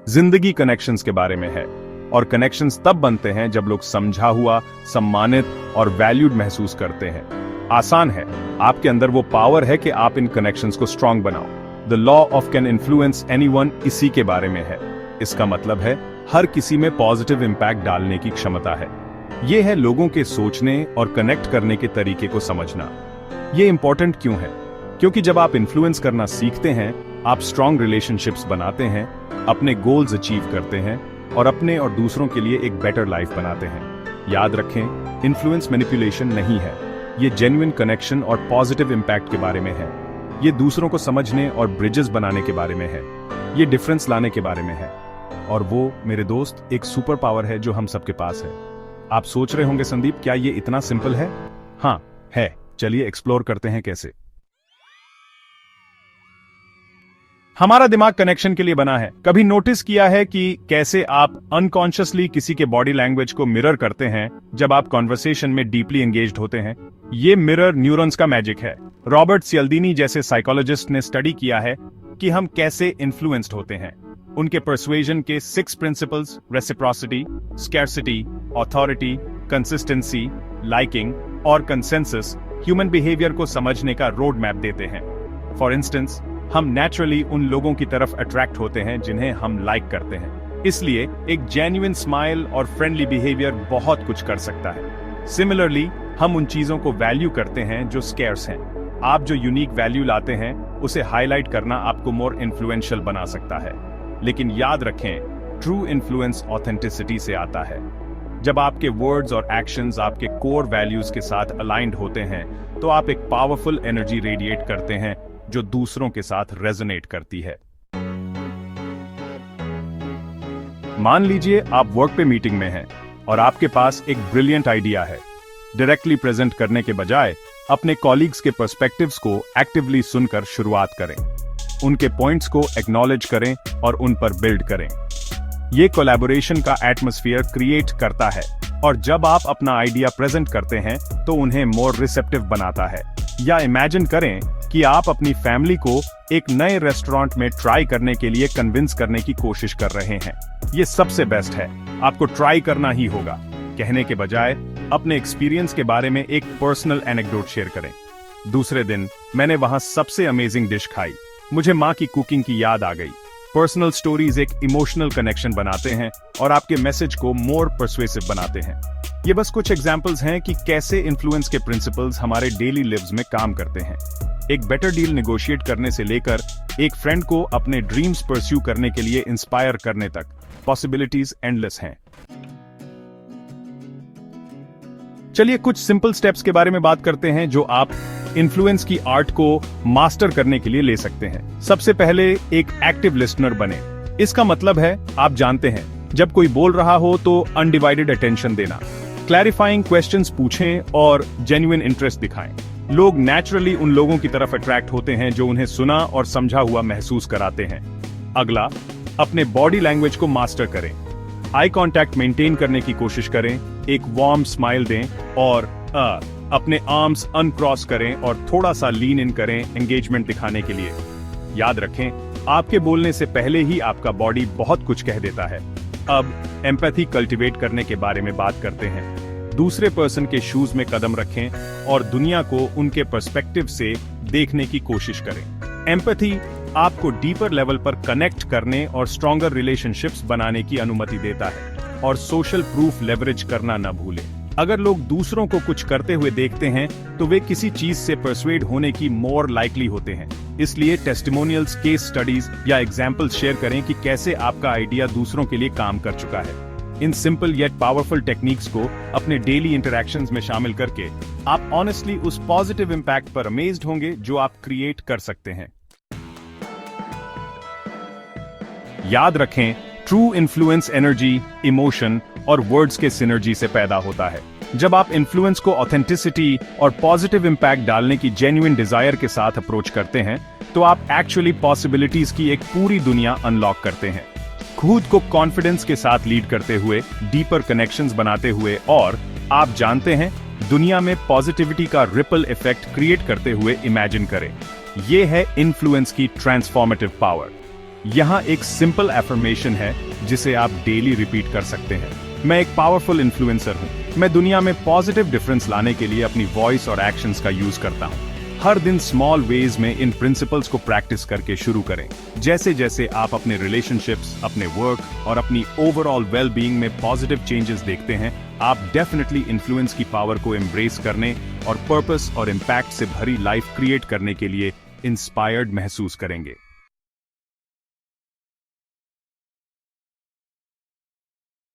जिंदगी कनेक्शंस के बारे में है, और कनेक्शंस तब बनते हैं जब लोग समझा हुआ, सम्मानित और वैल्यूड महसूस करते हैं। आसान है, आपके अंदर वो पावर है कि आप इन कनेक्शंस को स्ट्रांग बनाओ। The law of can influence anyone इसी के बारे में है। इसका मतलब है हर किसी में पॉजिटिव इंपैक्ट डालने की क्षमता है। ये है लोगों के सोचने और कनेक्ट करने के तरीके को समझना। ये इंपॉर्टेंट क्यों है? क्योंकि जब आप इन्फ्लुएंस करना सीखते हैं, आप स्ट्रांग रिलेशनशिप्स बनाते हैं, अपने गोल्स अचीव करते हैं और अपने और दूसरों के लिए एक बेटर लाइफ बनाते हैं। याद रखें, इन्फ्लुएंस मैनिपुलेशन नहीं है, ये जेन्युइन कनेक्शन और पॉजिटिव इंपैक्ट के बारे में है। ये दूसरों को समझने और ब्रिजेस बनाने के बारे में है। ये डिफरेंस लाने के बारे में है। और वो, मेरे दोस्त, एक सुपर पावर है जो हम सबके पास है। आप सोच रहे होंगे, संदीप, क्या ये इतना सिंपल है? हाँ, है। चलिए एक्सप्लोर करते हैं कैसे। हमारा दिमाग कनेक्शन के लिए बना है। कभी नोटिस किया है कि कैसे आप अनकॉन्शियसली किसी के बॉडी लैंग्वेज को मिरर करते हैं जब आप कॉन्वर्सेशन में डीपली एंगेज्ड होते हैं? ये मिरर न्यूरॉन्स का मैजिक है। रॉबर्ट सियल्दीनी जैसे साइकोलॉजिस्ट ने स्टडी किया है कि हम कैसे इन्फ्लुएंस्ड होते हैं। उनके पर्सुएजन के 6 principles, reciprocity, scarcity, authority, consistency, liking और कंसेंसस, ह्यूमन बिहेवियर को समझने का रोड मैप देते हैं। फॉर इंस्टेंस, हम नेचुरली उन लोगों की तरफ अट्रैक्ट होते हैं जिन्हें हम लाइक करते हैं। इसलिए एक जेन्युइन स्माइल और फ्रेंडली बिहेवियर बहुत कुछ कर सकता है। सिमिलरली, हम उन चीजों को वैल्यू करते हैं जो स्कैर्स हैं। आप जो यूनिक वैल्यू लाते हैं, उसे हाईलाइट करना आपको मोर इन्फ्लुएंशियल बना सकता है। लेकिन याद रखें, ट्रू इन्फ्लुएंस ऑथेंटिसिटी से आता है। जब आपके वर्ड्स और एक्शंस आपके कोर वैल्यूज के साथ अलाइंड होते हैं, तो आप एक पावरफुल एनर्जी रेडिएट करते हैं जो दूसरों के साथ रेजोनेट करती है। मान लीजिए आप वर्क पे मीटिंग में हैं और आपके पास एक ब्रिलियंट आइडिया है। डायरेक्टली प्रेजेंट करने के बजाय अपने कॉलीग्स के पर्सपेक्टिव्स को एक्टिवली सुनकर शुरुआत करें। उनके पॉइंट्स को एक्नॉलेज करें और उन पर बिल्ड करें। ये कोलैबोरेशन का एटमॉस्फेयर क्रिएट करता है, और जब आप अपना आइडिया प्रेजेंट करते हैं तो उन्हें मोर रिसेप्टिव बनाता है। या इमेजिन करें कि आप अपनी फैमिली को एक नए रेस्टोरेंट में ट्राई करने के लिए कन्विंस करने की कोशिश कर रहे हैं। ये सबसे बेस्ट है, आपको ट्राई करना ही होगा। कहने के बजाय अपने एक्सपीरियंस के बारे में एक पर्सनल एनेक्डोट शेयर करें। दूसरे दिन मैंने वहां सबसे अमेजिंग डिश खाई, मुझे माँ की कुकिंग की याद आ गई। पर्सनल स्टोरीज एक इमोशनल कनेक्शन बनाते हैं और आपके मैसेज को मोर पर्सुएसिव बनाते हैं। ये बस कुछ एग्जांपल्स हैं कि कैसे इन्फ्लुएंस के प्रिंसिपल्स हमारे डेली लिव्स में काम करते हैं। एक बेटर डील नेगोशिएट करने से लेकर एक फ्रेंड को अपने ड्रीम्स परस्यू करने के लिए इंस्पायर करने तक, पॉसिबिलिटीज एंडलेस हैं। चलिए कुछ सिंपल स्टेप्स के बारे में बात करते हैं जो आप इन्फ्लुएंस की आर्ट को मास्टर करने के लिए ले सकते हैं। सबसे पहले एक एक्टिव लिसनर बने। इसका मतलब है, आप जानते हैं, जब कोई बोल रहा हो तो अनडिवाइडेड अटेंशन देना, क्लैरिफाइंग क्वेश्चंस पूछें और जेन्युइन इंटरेस्ट दिखाएं। लोग नेचुरली उन लोगों की तरफ अट्रैक्ट होते हैं जो उन्हें सुना और समझा हुआ महसूस कराते हैं। अगला, अपने बॉडी लैंग्वेज को मास्टर करें। आई कांटेक्ट मेंटेन करने की कोशिश करें, एक वार्म स्माइल दें और अपने आर्म्स अनक्रॉस करें और थोड़ा सा लीन इन करें एंगेजमेंट दिखाने के लिए। याद रखें, आपके बोलने से पहले ही आपका बॉडी बहुत कुछ कह देता है। अब एम्पैथी कल्टीवेट करने के बारे में बात करते हैं। दूसरे पर्सन के शूज में कदम रखें और दुनिया को उनके पर्सपेक्टिव से देखने की कोशिश करें। एम्पैथी आपको डीपर लेवल पर कनेक्ट करने और स्ट्रॉन्गर रिलेशनशिप्स बनाने की अनुमति देता है। और सोशल प्रूफ लेवरेज करना न भूलें। अगर लोग दूसरों को कुछ करते हुए देखते हैं तो वे किसी चीज से परसुएड होने की मोर लाइकली होते हैं। इसलिए टेस्टिमोनियल्स, केस स्टडीज या एग्जाम्पल्स शेयर करें कि कैसे आपका आइडिया दूसरों के लिए काम कर चुका है। In simple yet powerful techniques को अपने डेली इंटरैक्शंस में शामिल करके आप ऑनेस्टली उस पॉजिटिव इंपैक्ट पर अमेज्ड होंगे जो आप क्रिएट कर सकते हैं। याद रखें, ट्रू इन्फ्लुएंस एनर्जी, इमोशन और वर्ड्स के सिनर्जी से पैदा होता है। जब आप इन्फ्लुएंस को ऑथेंटिसिटी और पॉजिटिव इंपैक्ट डालने की जेन्युइन डिजायर के साथ अप्रोच करते हैं, तो आप एक्चुअली पॉसिबिलिटीज की एक पूरी दुनिया अनलॉक करते हैं। खुद को कॉन्फिडेंस के साथ लीड करते हुए, डीपर कनेक्शंस बनाते हुए और आप जानते हैं, दुनिया में पॉजिटिविटी का रिपल इफेक्ट क्रिएट करते हुए इमेजिन करें। यह है इन्फ्लुएंस की ट्रांसफॉर्मेटिव पावर। यहाँ एक सिंपल एफर्मेशन है जिसे आप डेली रिपीट कर सकते हैं। मैं एक पावरफुल इन्फ्लुएंसर हूँ। मैं दुनिया में पॉजिटिव डिफरेंस लाने के लिए अपनी वॉइस और एक्शंस का यूज करता हूँ। हर दिन स्मॉल वेज में इन प्रिंसिपल्स को प्रैक्टिस करके शुरू करें। जैसे जैसे आप अपने रिलेशनशिप्स, अपने वर्क और अपनी ओवरऑल वेल बीइंग में पॉजिटिव चेंजेस देखते हैं, आप डेफिनेटली इन्फ्लुएंस की पावर को एम्ब्रेस करने और पर्पस और इम्पैक्ट से भरी लाइफ क्रिएट करने के लिए इंस्पायर्ड महसूस करेंगे।